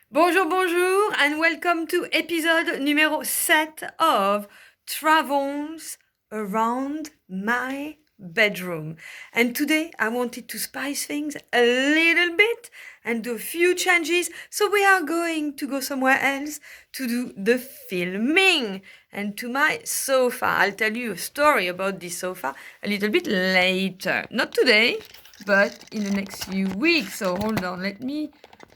Bonjour, bonjour, and welcome to episode numéro 7 of Travels Around My Bedroom. And today I wanted to spice things a little bit and do a few changes. So we are going to go somewhere else to do the filming and to my sofa. I'll tell you a story about this sofa a little bit later. Not today, but in the next few weeks. So hold on, let me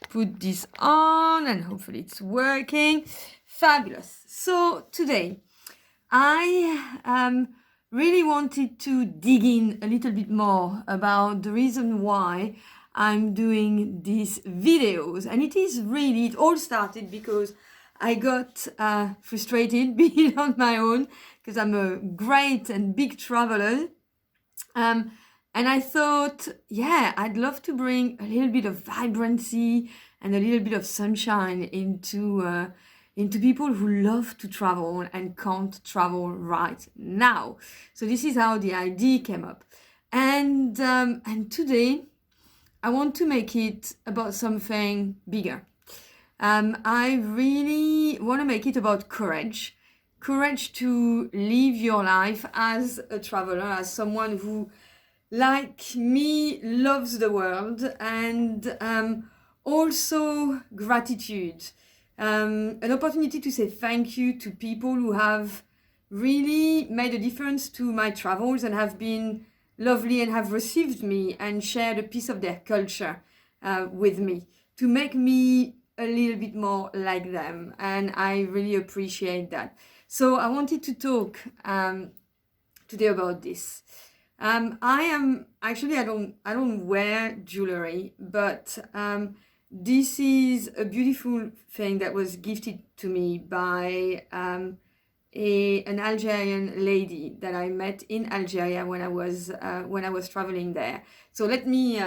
put this on and hopefully it's working. Fabulous. So today I really wanted to dig in a little bit more about the reason why I'm doing these videos. And it all started because I got frustrated being on my own because I'm a great and big traveler. And I thought, yeah, I'd love to bring a little bit of vibrancy and a little bit of sunshine into people who love to travel and can't travel right now. So this is how the idea came up. And today I want to make it about something bigger. I really want to make it about courage. Courage to live your life as a traveler, as someone who, like me, loves the world, and also gratitude. An opportunity to say thank you to people who have really made a difference to my travels and have been lovely and have received me and shared a piece of their culture with me to make me a little bit more like them. And I really appreciate that. So I wanted to talk today about this. I don't wear jewelry, but this is a beautiful thing that was gifted to me by an Algerian lady that I met in Algeria when I was traveling there. So let me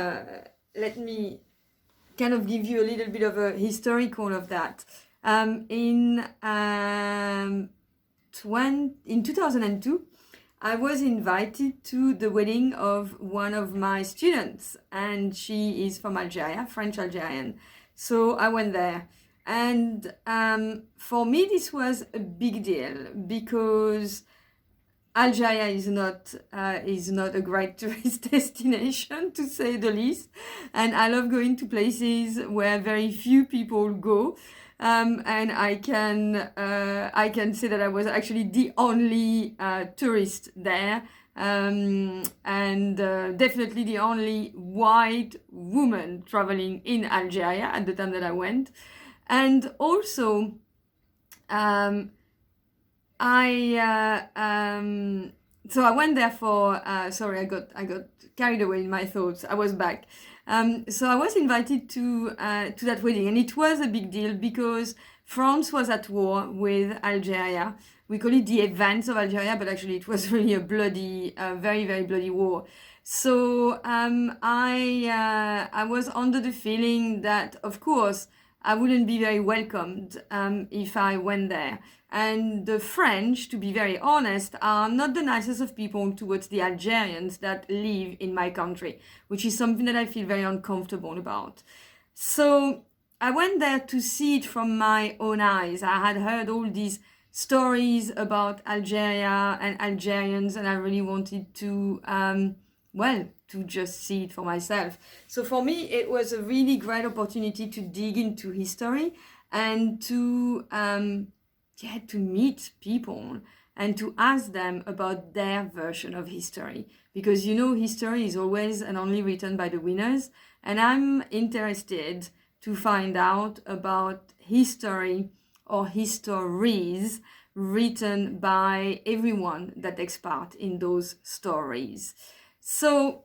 kind of give you a little bit of a historical of that. In 2002. I was invited to the wedding of one of my students, and she is from Algeria, French Algerian. So I went there. And for me, this was a big deal because Algeria is not a great tourist destination, to say the least. And I love going to places where very few people go. And I can say that I was actually the only tourist there, and definitely the only white woman traveling in Algeria at the time that I went. And also, so I went there for sorry, I got carried away in my thoughts. I was back. So I was invited to that wedding, and it was a big deal because France was at war with Algeria. We call it the events of Algeria, but actually it was really a bloody, very, very bloody war. So I was under the feeling that, of course, I wouldn't be very welcomed if I went there. And the French, to be very honest, are not the nicest of people towards the Algerians that live in my country, which is something that I feel very uncomfortable about. So I went there to see it from my own eyes. I had heard all these stories about Algeria and Algerians, and I really wanted to, to just see it for myself. So for me, it was a really great opportunity to dig into history and to meet people and to ask them about their version of history. Because history is always and only written by the winners. And I'm interested to find out about history or histories written by everyone that takes part in those stories. So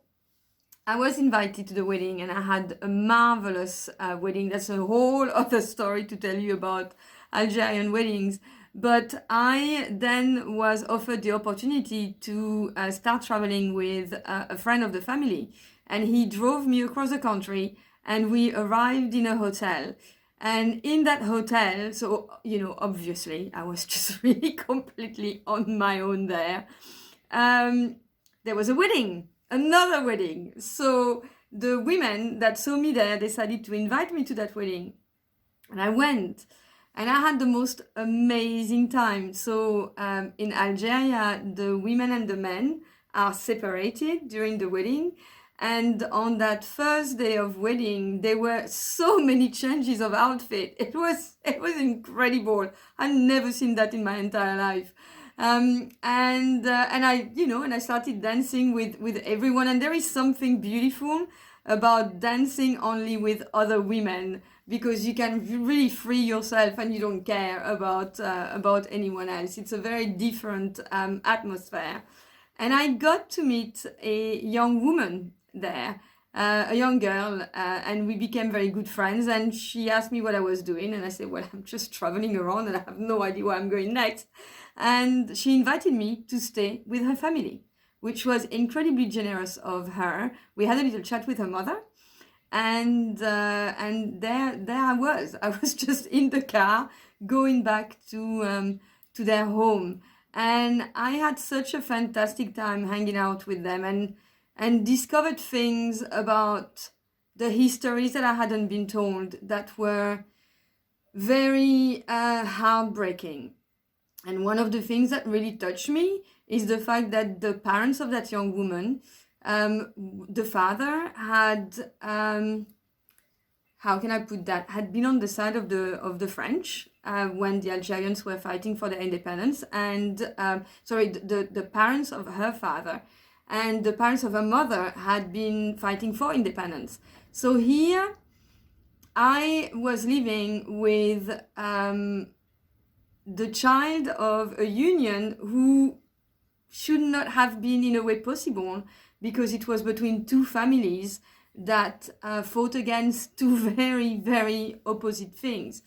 I was invited to the wedding and I had a marvelous wedding. That's a whole other story to tell you about Algerian weddings. But I then was offered the opportunity to start traveling with a friend of the family. And he drove me across the country and we arrived in a hotel. And in that hotel, so, obviously, I was just really completely on my own there. There was a wedding, another wedding. So the women that saw me there decided to invite me to that wedding. And I went, and I had the most amazing time. So in Algeria, the women and the men are separated during the wedding. And on that first day of wedding, there were so many changes of outfit. It was incredible. I've never seen that in my entire life. And I started dancing with everyone. And there is something beautiful about dancing only with other women, because you can really free yourself and you don't care about anyone else. It's a very different atmosphere. And I got to meet a young woman there, a young girl, and we became very good friends. And she asked me what I was doing, and I said, well, I'm just traveling around and I have no idea where I'm going next. And she invited me to stay with her family, which was incredibly generous of her. We had a little chat with her mother, and there I was. I was just in the car going back to their home, and I had such a fantastic time hanging out with them, and discovered things about the histories that I hadn't been told that were very heartbreaking. And one of the things that really touched me is the fact that the parents of that young woman, the father had, how can I put that, had been on the side of the French when the Algerians were fighting for their independence. And the parents of her father and the parents of her mother had been fighting for independence. So here I was living with the child of a union who should not have been in a way possible, because it was between two families that fought against two very, very opposite things.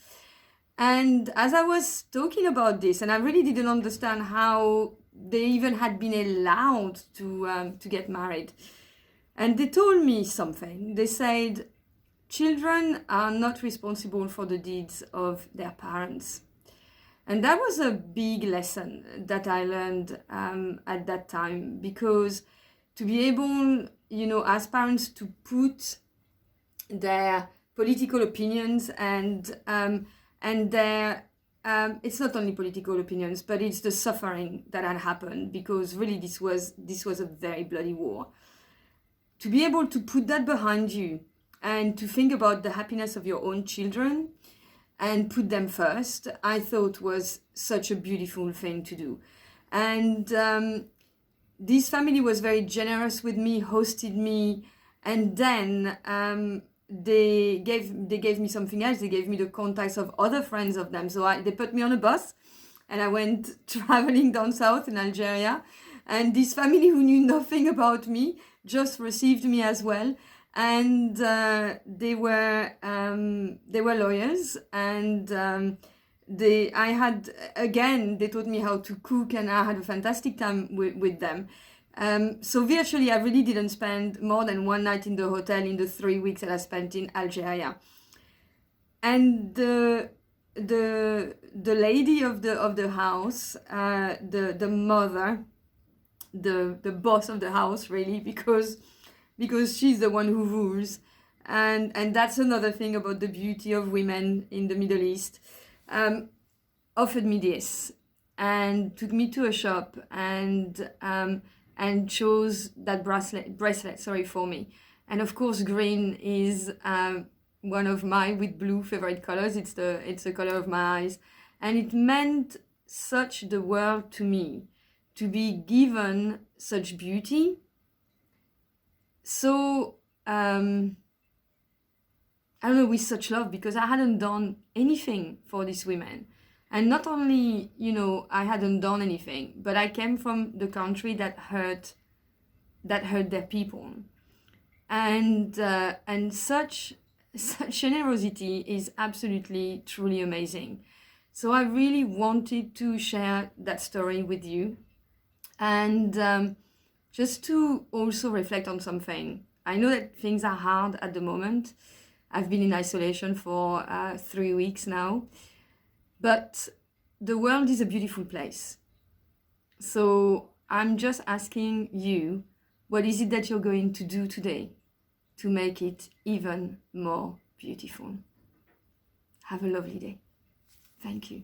And as I was talking about this, and I really didn't understand how they even had been allowed to get married. And they told me something. They said, children are not responsible for the deeds of their parents. And that was a big lesson that I learned at that time, because to be able, as parents, to put their political opinions and their it's not only political opinions, but it's the suffering that had happened, because really this was a very bloody war. To be able to put that behind you and to think about the happiness of your own children and put them first, I thought was such a beautiful thing to do. And this family was very generous with me, hosted me, and then they gave me something else. They gave me the contacts of other friends of them. So they put me on a bus, and I went traveling down south in Algeria. And this family, who knew nothing about me, just received me as well. And they were lawyers, and they taught me how to cook, and I had a fantastic time with them. So virtually, I really didn't spend more than one night in the hotel in the 3 weeks that I spent in Algeria. And the lady of the house, the mother, the boss of the house, really, because she's the one who rules. And that's another thing about the beauty of women in the Middle East. Offered me this and took me to a shop and chose that bracelet for me. And of course, green is one of my, with blue, favorite colors. It's the color of my eyes, and it meant such the world to me to be given such beauty. So I don't know, with such love, because I hadn't done anything for these women. And not only, I hadn't done anything, but I came from the country that hurt their people. And such generosity is absolutely, truly amazing. So I really wanted to share that story with you. And just to also reflect on something. I know that things are hard at the moment. I've been in isolation for 3 weeks now. But the world is a beautiful place. So I'm just asking you, what is it that you're going to do today to make it even more beautiful? Have a lovely day. Thank you.